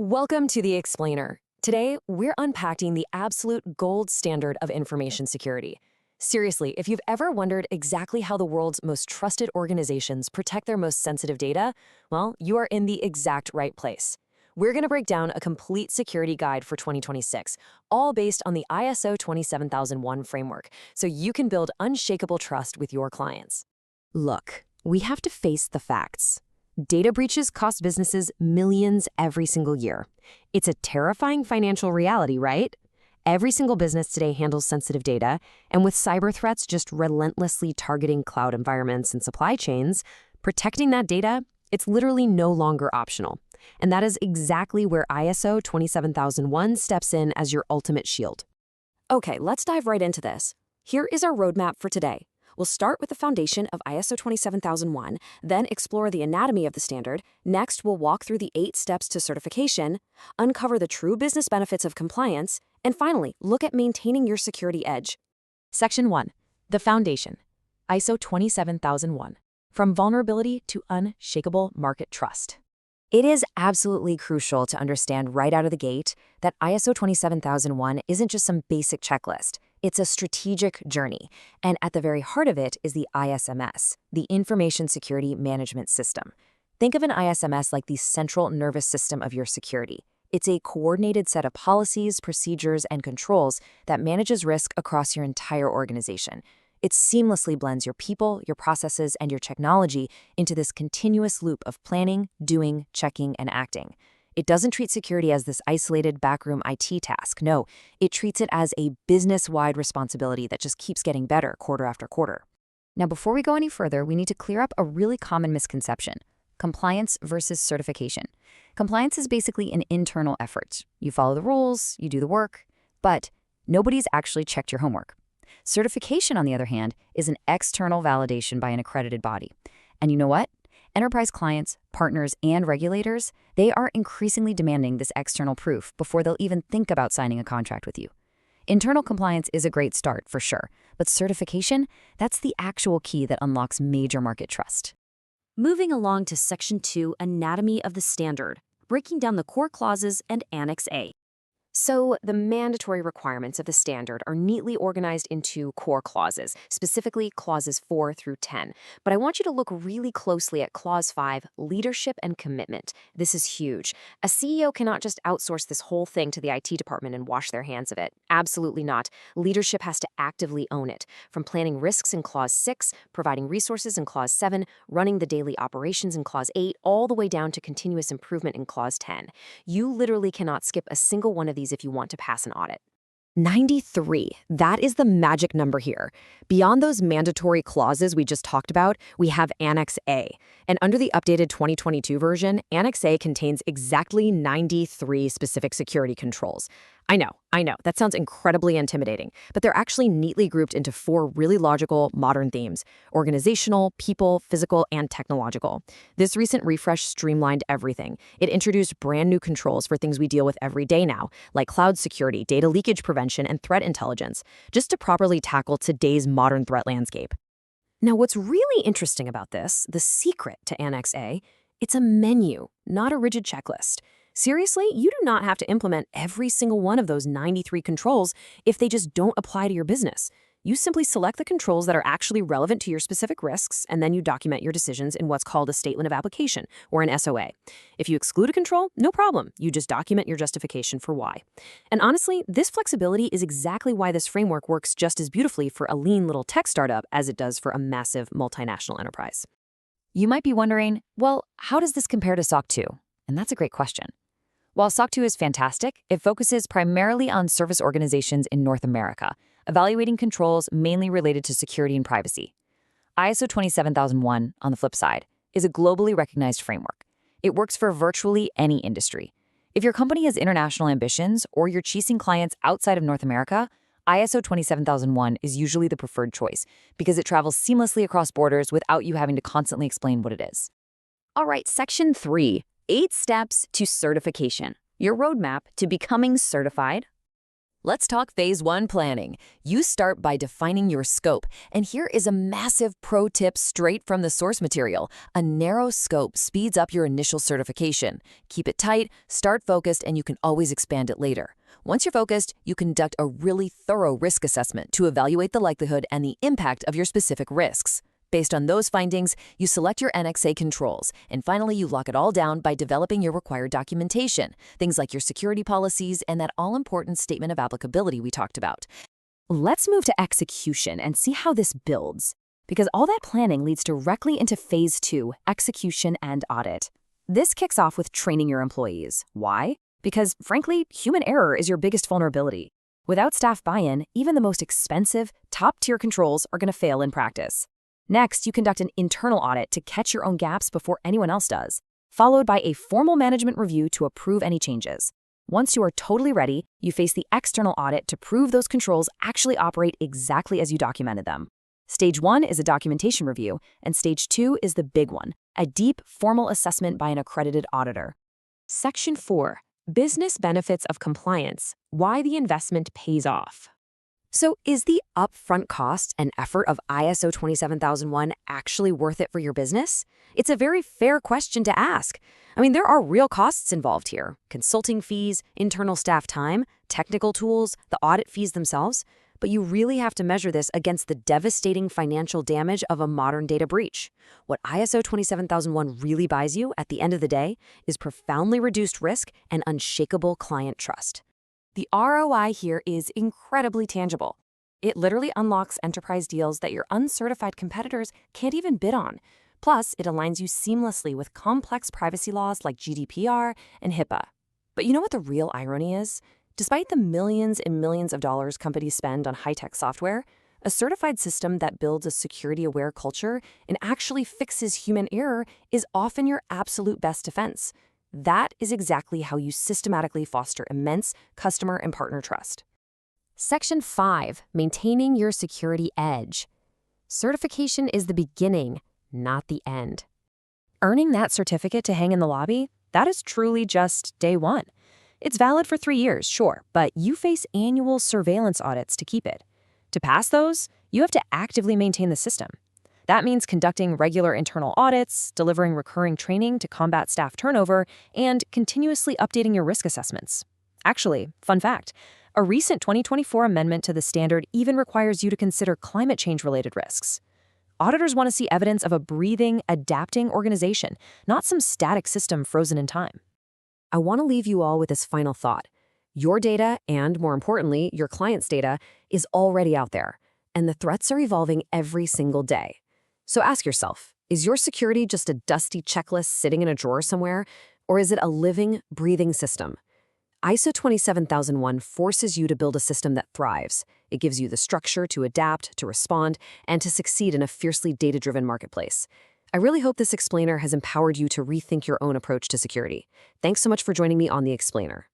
Welcome to The Explainer. Today, we're unpacking the absolute gold standard of information security. Seriously, if you've ever wondered exactly how the world's most trusted organizations protect their most sensitive data, well, you are in the exact right place. We're going to break down a complete security guide for 2026, all based on the ISO 27001 framework, so you can build unshakable trust with your clients. Look, we have to face the facts. Data breaches cost businesses millions every single year. It's a terrifying financial reality, right? Every single business today handles sensitive data, and with cyber threats just relentlessly targeting cloud environments and supply chains, protecting that data, it's literally no longer optional. And that is exactly where ISO 27001 steps in as your ultimate shield. Okay, let's dive right into this. Here is our roadmap for today. We'll start with the foundation of ISO 27001, then explore the anatomy of the standard. Next, we'll walk through the 8 steps to certification, uncover the true business benefits of compliance, and finally, look at maintaining your security edge. Section 1. The Foundation. ISO 27001. From vulnerability to unshakable market trust. It is absolutely crucial to understand right out of the gate that ISO 27001 isn't just some basic checklist. It's a strategic journey, and at the very heart of it is the ISMS, the Information Security Management System. Think of an ISMS like the central nervous system of your security. It's a coordinated set of policies, procedures, and controls that manages risk across your entire organization. It seamlessly blends your people, your processes, and your technology into this continuous loop of planning, doing, checking, and acting. It doesn't treat security as this isolated backroom IT task. No, it treats it as a business-wide responsibility that just keeps getting better quarter after quarter. Now, before we go any further, we need to clear up a really common misconception: compliance versus certification. Compliance is basically an internal effort. You follow the rules, you do the work, but nobody's actually checked your homework. Certification, on the other hand, is an external validation by an accredited body. And you know what? Enterprise clients, partners, and regulators, they are increasingly demanding this external proof before they'll even think about signing a contract with you. Internal compliance is a great start, for sure, but certification, that's the actual key that unlocks major market trust. Moving along to Section 2, Anatomy of the Standard, breaking down the core clauses and Annex A. So, the mandatory requirements of the standard are neatly organized into core clauses, specifically clauses 4 through 10. But I want you to look really closely at Clause 5, Leadership and Commitment. This is huge. A CEO cannot just outsource this whole thing to the IT department and wash their hands of it. Absolutely not. Leadership has to actively own it. From planning risks in Clause 6, providing resources in Clause 7, running the daily operations in Clause 8, all the way down to continuous improvement in Clause 10. You literally cannot skip a single one of these if you want to pass an audit. 93. That is the magic number here. Beyond those mandatory clauses we just talked about, we have Annex A. And under the updated 2022 version, Annex A contains exactly 93 specific security controls. I know, that sounds incredibly intimidating, but they're actually neatly grouped into 4 really logical, modern themes: organizational, people, physical, and technological. This recent refresh streamlined everything. It introduced brand new controls for things we deal with every day now, like cloud security, data leakage prevention, and threat intelligence, just to properly tackle today's modern threat landscape. Now, what's really interesting about this, the secret to Annex A, it's a menu, not a rigid checklist. Seriously, you do not have to implement every single one of those 93 controls if they just don't apply to your business. You simply select the controls that are actually relevant to your specific risks, and then you document your decisions in what's called a statement of application, or an SOA. If you exclude a control, no problem. You just document your justification for why. And honestly, this flexibility is exactly why this framework works just as beautifully for a lean little tech startup as it does for a massive multinational enterprise. You might be wondering, well, how does this compare to SOC 2? And that's a great question. While SOC 2 is fantastic, it focuses primarily on service organizations in North America, evaluating controls mainly related to security and privacy. ISO 27001, on the flip side, is a globally recognized framework. It works for virtually any industry. If your company has international ambitions or you're chasing clients outside of North America, ISO 27001 is usually the preferred choice because it travels seamlessly across borders without you having to constantly explain what it is. All right, Section 3. 8 steps to certification. Your roadmap to becoming certified. Let's talk Phase 1 planning. You start by defining your scope, and here is a massive pro tip straight from the source material. A narrow scope speeds up your initial certification. Keep it tight, start focused, and you can always expand it later. Once you're focused, you conduct a really thorough risk assessment to evaluate the likelihood and the impact of your specific risks. Based on those findings, you select your NXA controls, and finally you lock it all down by developing your required documentation, things like your security policies and that all-important statement of applicability we talked about. Let's move to execution and see how this builds, because all that planning leads directly into Phase 2, execution and audit. This kicks off with training your employees. Why? Because, frankly, human error is your biggest vulnerability. Without staff buy-in, even the most expensive, top-tier controls are going to fail in practice. Next, you conduct an internal audit to catch your own gaps before anyone else does, followed by a formal management review to approve any changes. Once you are totally ready, you face the external audit to prove those controls actually operate exactly as you documented them. Stage 1 is a documentation review, and Stage 2 is the big one, a deep, formal assessment by an accredited auditor. Section 4. Business benefits of compliance. Why the investment pays off. So is the upfront cost and effort of ISO 27001 actually worth it for your business? It's a very fair question to ask. I mean, there are real costs involved here. Consulting fees, internal staff time, technical tools, the audit fees themselves. But you really have to measure this against the devastating financial damage of a modern data breach. What ISO 27001 really buys you at the end of the day is profoundly reduced risk and unshakable client trust. The ROI here is incredibly tangible. It literally unlocks enterprise deals that your uncertified competitors can't even bid on. Plus, it aligns you seamlessly with complex privacy laws like GDPR and HIPAA. But you know what the real irony is? Despite the millions and millions of dollars companies spend on high-tech software, a certified system that builds a security-aware culture and actually fixes human error is often your absolute best defense. That is exactly how you systematically foster immense customer and partner trust. Section 5. Maintaining your security edge. Certification is the beginning, not the end. Earning that certificate to hang in the lobby, that is truly just day one. It's valid for 3 years, sure, but you face annual surveillance audits to keep it. To pass those, you have to actively maintain the system. That means conducting regular internal audits, delivering recurring training to combat staff turnover, and continuously updating your risk assessments. Actually, fun fact, a recent 2024 amendment to the standard even requires you to consider climate change-related risks. Auditors want to see evidence of a breathing, adapting organization, not some static system frozen in time. I want to leave you all with this final thought. Your data, and more importantly, your client's data, is already out there, and the threats are evolving every single day. So ask yourself, is your security just a dusty checklist sitting in a drawer somewhere, or is it a living, breathing system? ISO 27001 forces you to build a system that thrives. It gives you the structure to adapt, to respond, and to succeed in a fiercely data-driven marketplace. I really hope this explainer has empowered you to rethink your own approach to security. Thanks so much for joining me on The Explainer.